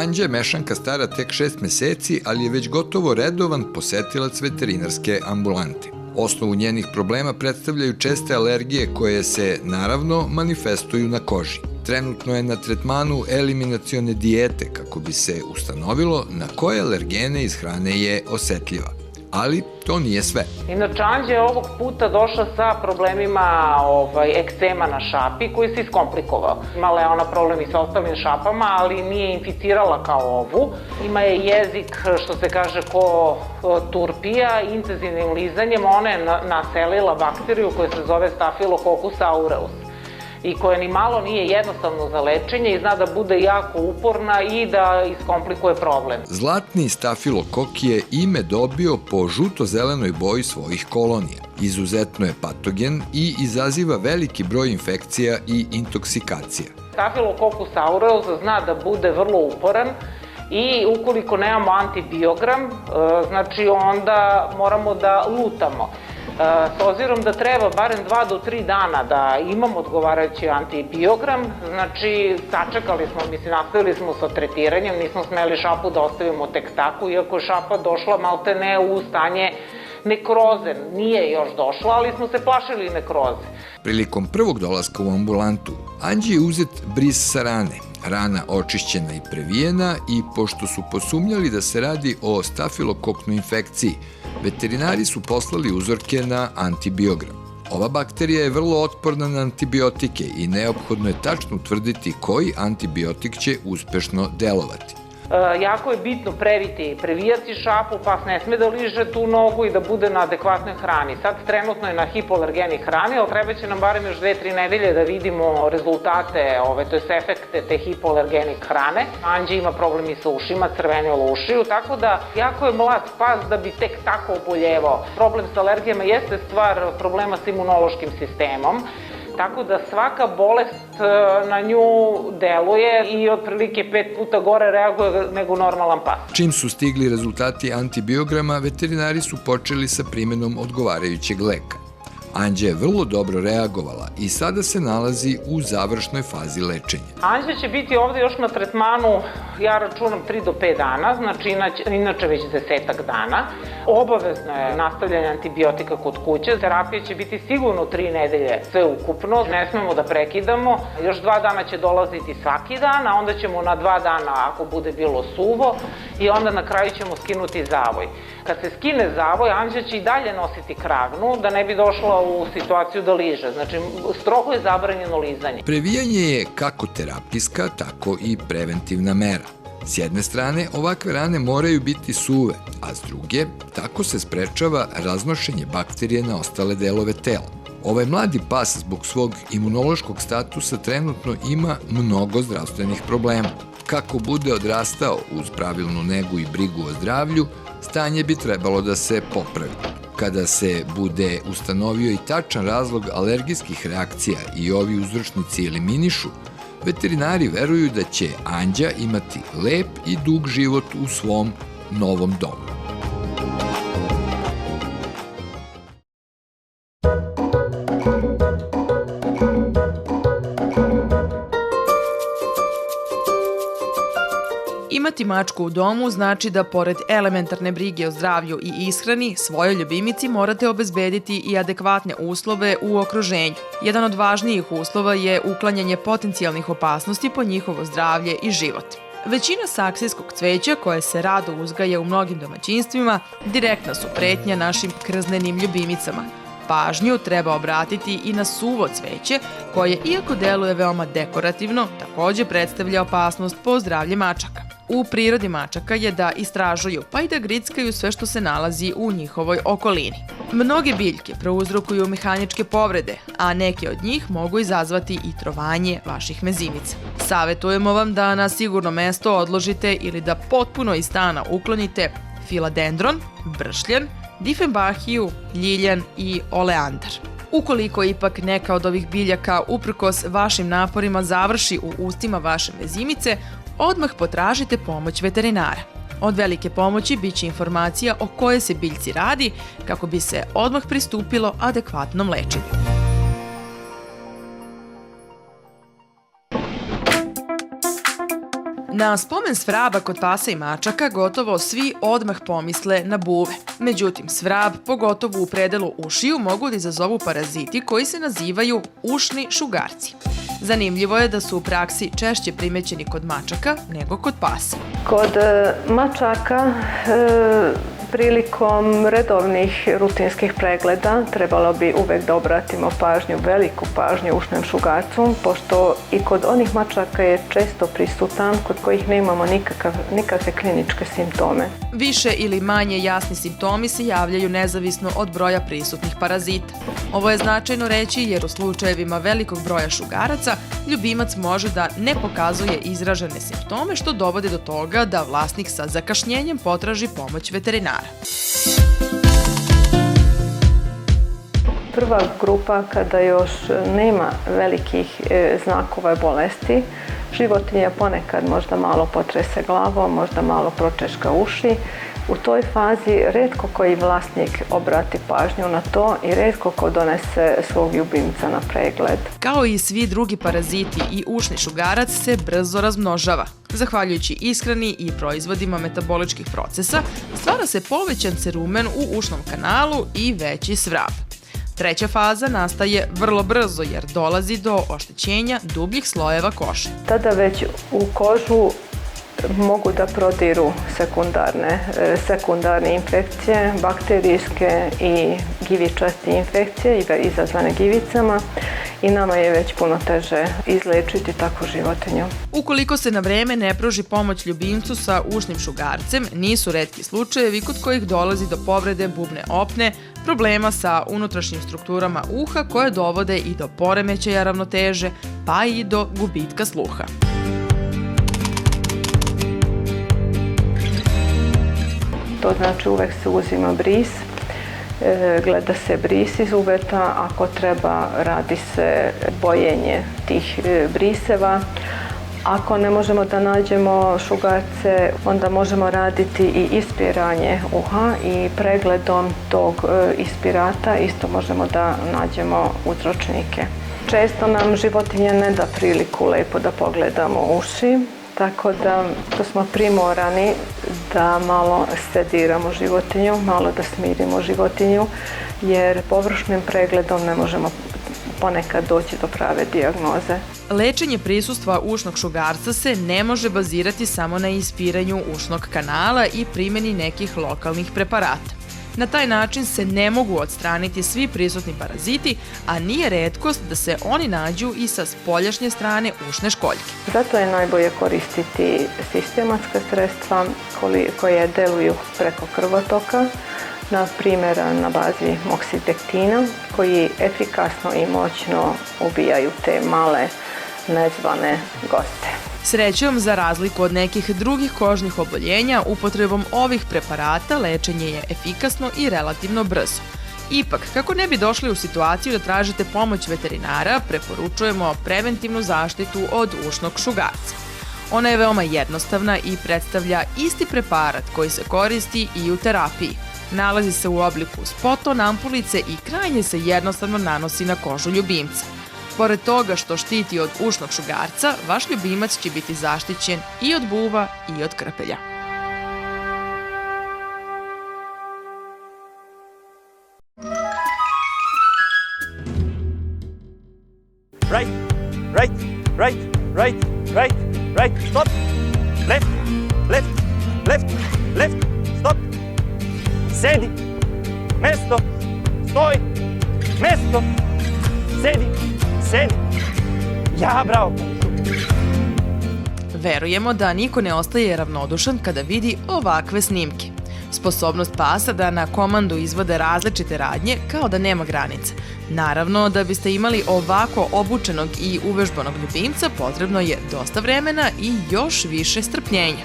Anđa je mešanka stara tek 6 meseci, ali je već gotovo redovan posetilac veterinarske ambulante. Osnovu njenih problema predstavljaju česte alergije koje se, naravno, manifestuju na koži. Trenutno je na tretmanu eliminacione dijete kako bi se ustanovilo na koje alergene iz hrane je osetljiva. Ali to nije sve. Inače, Anđa je ovog puta došla sa problemima ekcema na šapi koji se iskomplikovao. Imala je ona problem i sa ostalim šapama, ali nije inficirala kao ovu. Ima je jezik, što se kaže, ko turpija, intenzivnim lizanjem. Ona je naselila bakteriju koja se zove Staphylococcus aureus i koja ni malo nije jednostavno za lečenje i zna da bude jako uporna i da iskomplikuje problem. Zlatni stafilokok je ime dobio po žuto-zelenoj boji svojih kolonija. Izuzetno je patogen i izaziva veliki broj infekcija i intoksikacija. Staphylococcus aureus zna da bude vrlo uporan i ukoliko nemamo antibiogram, znači onda moramo da lutamo. S obzirom da treba barem 2 do 3 dana da imamo odgovarajući antibiogram, znači sačekali smo, nastavili smo sa tretiranjem, nismo smeli šapu da ostavimo tek tako, iako je šapa došla malte ne u stanje nekroze, nije još došla, ali smo se plašili nekroze. Prilikom prvog dolaska u ambulantu, Anđi je uzet bris sa rane, rana očišćena i previjena i pošto su posumnjali da se radi o stafilokoknoj infekciji, veterinari su poslali uzorke na antibiogram. Ova bakterija je vrlo otporna na antibiotike i neophodno je tačno utvrditi koji antibiotik će uspešno delovati. Jako je bitno previjati šapu, pas ne sme da liže tu nogu i da bude na adekvatnoj hrani. Sad trenutno je na hipoalergeni hrani, ali treba će nam barem još 2-3 nedelje da vidimo rezultate, to je efekte te hipoalergenik hrane. Anđa ima problem i sa ušima, crvenilo ušiju, tako da jako je mlad pas da bi tek tako oboljevao. Problem sa alergijama jeste stvar problema sa imunološkim sistemom, tako da svaka bolest na nju deluje i otprilike 5 puta gore reaguje nego normalan pas. Čim su stigli rezultati antibiograma, veterinari su počeli sa primenom odgovarajućeg leka. Anđa je vrlo dobro reagovala i sada se nalazi u završnoj fazi lečenja. Anđa će biti ovde još na tretmanu, ja računam 3 do 5 dana, znači inače već 10 dana. Obavezno je nastavljanje antibiotika kod kuće. Terapija će biti sigurno 3 nedelje sve ukupno, ne smemo da prekidamo. Još 2 dana će dolaziti svaki dan, a onda ćemo na 2 dana ako bude bilo suvo i onda na kraju ćemo skinuti zavoj. Kad se skine zavoj, Anđa će i dalje nositi kragnu da ne bi došla u situaciju da liže. Znači, strogo je zabranjeno lizanje. Previjanje je kako terapijska, tako i preventivna mera. S jedne strane, ovakve rane moraju biti suve, a s druge, tako se sprečava raznošenje bakterije na ostale delove tela. Ovaj mladi pas zbog svog imunološkog statusa trenutno ima mnogo zdravstvenih problema. Kako bude odrastao uz pravilnu negu i brigu o zdravlju, stanje bi trebalo da se popravi. Kada se bude ustanovio i tačan razlog alergijskih reakcija i ovi uzročnici eliminišu, veterinari veruju da će Anđa imati lep i dug život u svom novom domu. Imati mačku u domu znači da pored elementarne brige o zdravlju i ishrani, svojoj ljubimici morate obezbediti i adekvatne uslove u okruženju. Jedan od važnijih uslova je uklanjanje potencijalnih opasnosti po njihovo zdravlje i život. Većina saksijskog cveća, koje se rado uzgaja u mnogim domaćinstvima, direktna su pretnja našim krznenim ljubimicama. Pažnju treba obratiti i na suvo cveće, koje, iako deluje veoma dekorativno, takođe predstavlja opasnost po zdravlje mačaka. U prirodi mačaka je da istražuju pa i da grickaju sve što se nalazi u njihovoj okolini. Mnoge biljke prouzrokuju mehaničke povrede, a neke od njih mogu izazvati i trovanje vaših mezimica. Savetujemo vam da na sigurno mesto odložite ili da potpuno iz stana uklonite filadendron, bršljan, difenbahiju, ljiljan i oleandar. Ukoliko ipak neka od ovih biljaka uprkos vašim naporima završi u ustima vaše mezimice, odmah potražite pomoć veterinara. Od velike pomoći biće informacija o kojoj se biljci radi kako bi se odmah pristupilo adekvatnom lečenju. Na spomen svraba kod pasa i mačaka gotovo svi odmah pomisle na buve. Međutim, svrab, pogotovo u predelu ušiju, mogu da izazovu paraziti koji se nazivaju ušni šugarci. Zanimljivo je da su u praksi češće primećeni kod mačaka nego kod pasa. Kod mačaka prilikom redovnih rutinskih pregleda trebalo bi uvek da obratimo pažnju, veliku pažnju ušnem šugarcu, pošto i kod onih mačaka je često prisutan, kod kojih nemamo nikakve kliničke simptome. Više ili manje jasni simptomi se javljaju nezavisno od broja prisutnih parazita. Ovo je značajno reći jer u slučajevima velikog broja šugaraca ljubimac može da ne pokazuje izražene simptome, što dovodi do toga da vlasnik sa zakašnjenjem potraži pomoć veterinara. Prva grupa, kada još nema velikih znakova bolesti, životinja ponekad možda malo potrese glavom, možda malo pročeška uši. U toj fazi retko koji vlasnik obrati pažnju na to i retko ko donese svog ljubimca na pregled. Kao i svi drugi paraziti, i ušni šugarac se brzo razmnožava. Zahvaljujući ishrani i proizvodima metaboličkih procesa, stvara se povećan cerumen u ušnom kanalu i veći svrab. Treća faza nastaje vrlo brzo jer dolazi do oštećenja dubljih slojeva kože. Tada već u kožu mogu da prodiru sekundarne infekcije, bakterijske i givičaste infekcije izazvane givicama i nama je već puno teže izlečiti takvu životinju. Ukoliko se na vreme ne pruži pomoć ljubimcu sa ušnim šugarcem, nisu retki slučajevi kod kojih dolazi do povrede bubne opne, problema sa unutrašnjim strukturama uha koje dovode i do poremećaja ravnoteže, pa i do gubitka sluha. To znači uvek se uzima bris, gleda se bris iz uveta, ako treba radi se bojenje tih briseva. Ako ne možemo da nađemo šugarce, onda možemo raditi i ispiranje uha i pregledom tog ispirata isto možemo da nađemo uzročnike. Često nam životinje ne da priliku lepo da pogledamo uši, tako da smo primorani da malo sediramo životinju, malo da smirimo životinju, jer površnim pregledom ne možemo ponekad doći do prave dijagnoze. Lečenje prisustva ušnog šugarca se ne može bazirati samo na ispiranju ušnog kanala i primjeni nekih lokalnih preparata. Na taj način se ne mogu odstraniti svi prisutni paraziti, a nije retkost da se oni nađu i sa spoljašnje strane ušne školjke. Zato je najbolje koristiti sistematska sredstva koje deluju preko krvotoka, na primjer na bazi moksidektina, koji efikasno i moćno ubijaju te male nezvane goste. Srećom, za razliku od nekih drugih kožnih oboljenja, upotrebom ovih preparata lečenje je efikasno i relativno brzo. Ipak, kako ne bi došli u situaciju da tražite pomoć veterinara, preporučujemo preventivnu zaštitu od ušnog šugarca. Ona je veoma jednostavna i predstavlja isti preparat koji se koristi i u terapiji. Nalazi se u obliku spoton, ampulice i krajnje se jednostavno nanosi na kožu ljubimca. Pored toga što štiti od ušnog šugarca, vaš ljubimac će biti zaštićen i od buva i od krpelja. Right, right, right, right, right, right, stop. Left, left, left, left, stop. Sedi, mesto, stoj, mesto, sedi, sedi. Ja, bravo. Verujemo da niko ne ostaje ravnodušan kada vidi ovakve snimke. Sposobnost pasa da na komandu izvode različite radnje kao da nema granica. Naravno, da biste imali ovako obučenog i uvežbanog ljubimca, potrebno je dosta vremena i još više strpljenja.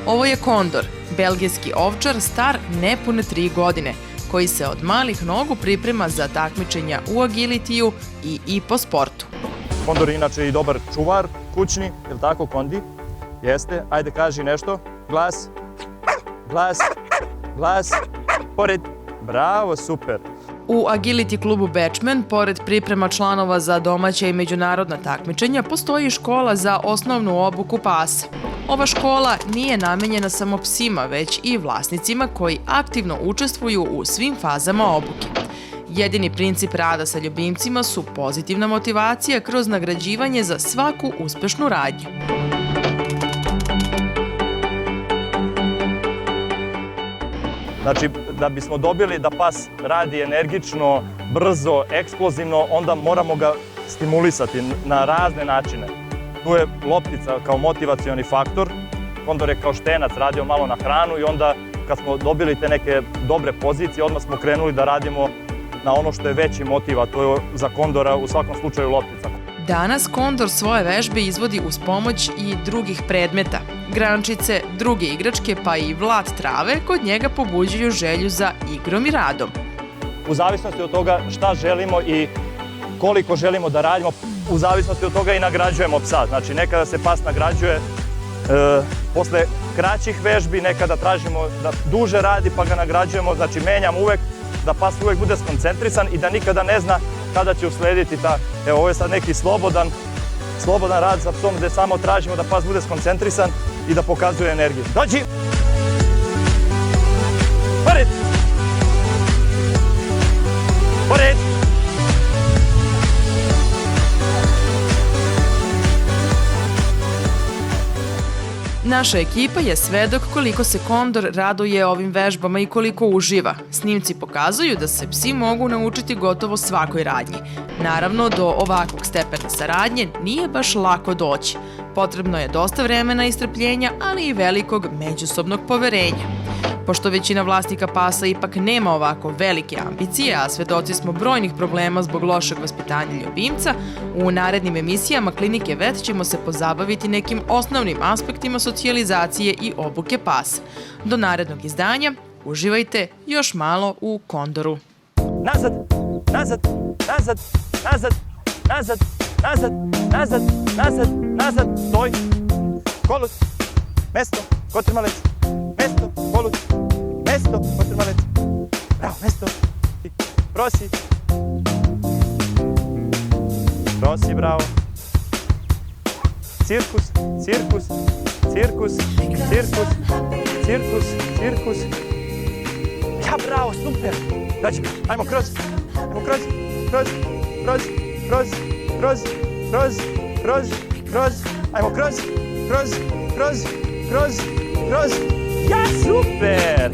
Ovo je Kondor, belgijski ovčar star nepune 3 godine, koji se od malih nogu priprema za takmičenja u agilitiju i po sportu. Kondor je inače i dobar čuvar kućni, je li tako, Kondi? Jeste, ajde kaži nešto. Glas, glas, glas, pored. Bravo, super. U Agility klubu Bečmen, pored priprema članova za domaća i međunarodna takmičenja, postoji škola za osnovnu obuku pasa. Ova škola nije namenjena samo psima, već i vlasnicima koji aktivno učestvuju u svim fazama obuke. Jedini princip rada sa ljubimcima su pozitivna motivacija kroz nagrađivanje za svaku uspešnu radnju. Znači, da bismo dobili da pas radi energično, brzo, eksplozivno, onda moramo ga stimulisati na razne načine. Tu je loptica kao motivacioni faktor, Kondor je kao štenac radio malo na hranu i onda kad smo dobili te neke dobre pozicije, odmah smo krenuli da radimo na ono što je veći motiv, a to je za Kondora u svakom slučaju loptica. Danas Kondor svoje vežbe izvodi uz pomoć i drugih predmeta. Grančice, druge igračke pa i vlat trave kod njega pobuđuju želju za igrom i radom. U zavisnosti od toga šta želimo i koliko želimo da radimo, u zavisnosti od toga i nagrađujemo psa. Znači, nekada se pas nagrađuje posle kraćih vežbi, nekada tražimo da duže radi pa ga nagrađujemo. Znači, menjamo uvek da pas uvek bude skoncentrisan i da nikada ne zna kada će uslediti ta... Evo, ovo je sad neki slobodan rad sa psom gde samo tražimo da pas bude skoncentrisan i da pokazuje energiju. Dođi! Pored! Pored! Naša ekipa je svedok koliko se Kondor raduje ovim vežbama i koliko uživa. Snimci pokazuju da se psi mogu naučiti gotovo svakoj radnji. Naravno, do ovakvog stepena saradnje nije baš lako doći. Potrebno je dosta vremena i strpljenja, ali i velikog međusobnog poverenja. Pošto većina vlasnika pasa ipak nema ovako velike ambicije, a svedoci smo brojnih problema zbog lošeg vaspitanja ljubimca, u narednim emisijama Klinike Vet ćemo se pozabaviti nekim osnovnim aspektima socijalizacije i obuke pasa. Do narednog izdanja uživajte još malo u Kondoru. Nazad, nazad, nazad, nazad, nazad, nazad, nazad, nazad, nazad, stoj, kolut, mesto, kotrmalec, mesto, kolut, mesto, kotrmalec, bravo, mesto, prosi, prosi, bravo, cirkus, cirkus, cirkus, cirkus, cirkus, cirkus, ja, bravo, super, znači, ajmo kroz, kroz, kroz, kroz, kroz, kroz, kroz, kroz, kroz, ajmo kroz, kroz, kroz, kroz, kroz, ja, super!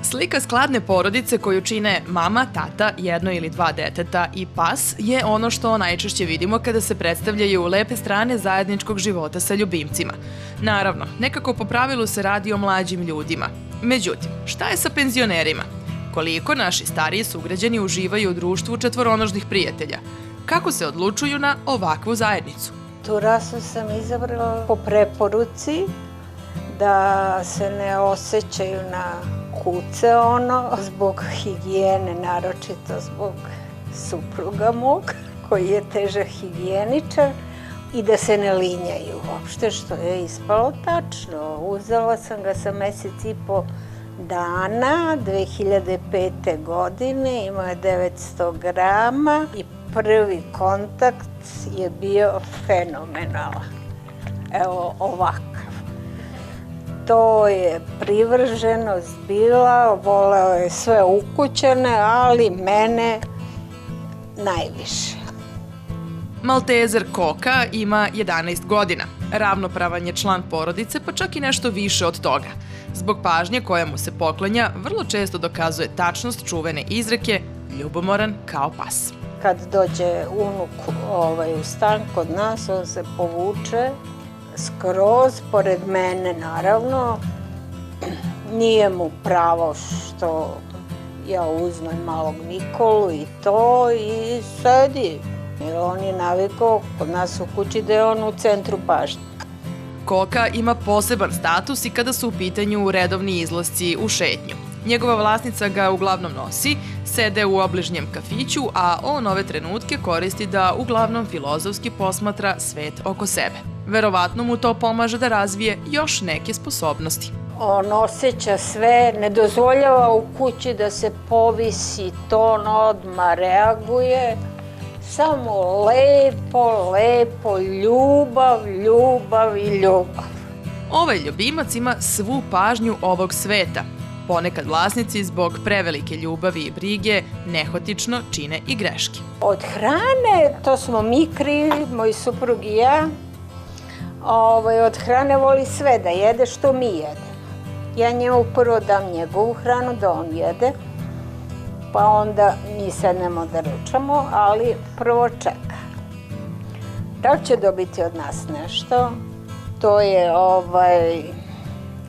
Slika skladne porodice koju čine mama, tata, jedno ili dva deteta i pas je ono što najčešće vidimo kada se predstavljaju lepe strane zajedničkog života sa ljubimcima. Naravno, nekako po pravilu se radi o mlađim ljudima. Međutim, šta je sa penzionerima? Koliko naši stariji sugrađani uživaju u društvu četvoronožnih prijatelja? Kako se odlučuju na ovakvu zajednicu? Tu rasu sam izabrala po preporuci da se ne osjećaju na kuce zbog higijene, naročito zbog supruga mog, koji je težak higijeničar, i da se ne linjaju uopšte, što je ispalo tačno. Uzela sam ga sa mesec i po dana, 2005. godine, imao je 900 grama i prvi kontakt je bio fenomenalan. Evo ovakav. To je privrženost bila, voleo je sve ukućane, ali mene najviše. Maltezer Koka ima 11 godina. Ravnopravan je član porodice, pa čak i nešto više od toga. Zbog pažnje koja mu se poklanja, vrlo često dokazuje tačnost čuvene izreke ljubomoran kao pas. Kad dođe unuk u stan kod nas, on se povuče skroz, pored mene naravno. Nije mu pravo što ja uzmem malog Nikolu i to i sedi. Jer on je navikao kod nas u kući da je on u centru pažnje. Koka ima poseban status i kada su u pitanju redovni izlasci u šetnju. Njegova vlasnica ga uglavnom nosi, sede u obližnjem kafiću, a on ove trenutke koristi da uglavnom filozofski posmatra svet oko sebe. Verovatno mu to pomaže da razvije još neke sposobnosti. On osjeća sve, ne dozvoljava u kući da se povisi ton, odmah reaguje. Samo lepo, lepo, ljubav, ljubav i ljubav. Ovaj ljubimac ima svu pažnju ovog sveta. Ponekad vlasnici zbog prevelike ljubavi i brige nehotično čine i greške. Od hrane, to smo mi krivi, moj suprug i ja. Od hrane voli sve da jede što mi jedemo. Ja njemu prvo dam njegovu hranu da on jede, pa onda mi sednemo da ručamo, ali prvo čeka. Da li će dobiti od nas nešto? To je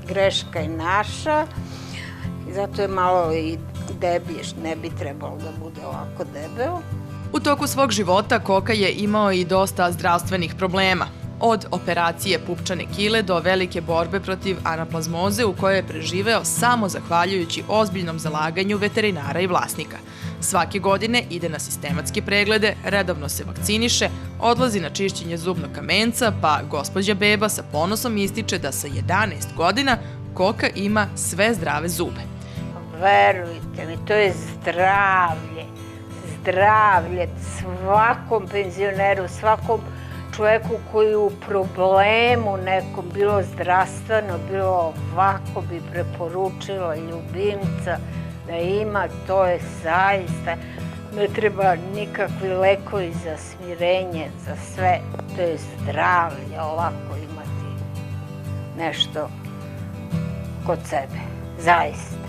greška i naša, zato je malo i debljiš, ne bi trebalo da bude ovako debel. U toku svog života Koka je imao i dosta zdravstvenih problema. Od operacije pupčane kile do velike borbe protiv anaplazmoze u kojoj je preživeo samo zahvaljujući ozbiljnom zalaganju veterinara i vlasnika. Svake godine ide na sistematske preglede, redovno se vakciniše, odlazi na čišćenje zubnog kamenca, pa gospođa Beba sa ponosom ističe da sa 11 godina Koka ima sve zdrave zube. Verujte mi, to je zdravlje. Zdravlje svakom penzioneru, svakom čoveku koji je u problemu nekom, bilo zdravstveno, bilo ovako, bi preporučila ljubimca da ima, to je zaista, ne treba nikakvi lekovi za smirenje, za sve, to je zdravlje ovako imati nešto kod sebe, zaista.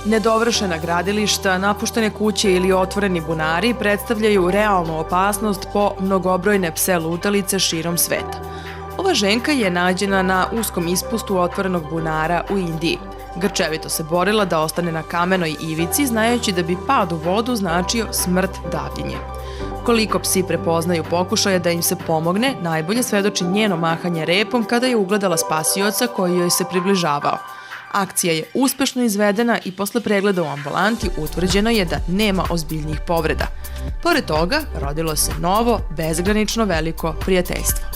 Nedovršena gradilišta, napuštene kuće ili otvoreni bunari predstavljaju realnu opasnost po mnogobrojne pse lutalice širom sveta. Ova ženka je nađena na uskom ispustu otvorenog bunara u Indiji. Grčevito se borila da ostane na kamenoj ivici, znajući da bi pad u vodu značio smrt davljenje. Koliko psi prepoznaju pokušaje da im se pomogne, najbolje svedoči njeno mahanje repom kada je ugledala spasioca koji joj se približavao. Akcija je uspešno izvedena i posle pregleda u ambulanti utvrđeno je da nema ozbiljnijih povreda. Pored toga, rodilo se novo, bezgranično veliko prijateljstvo.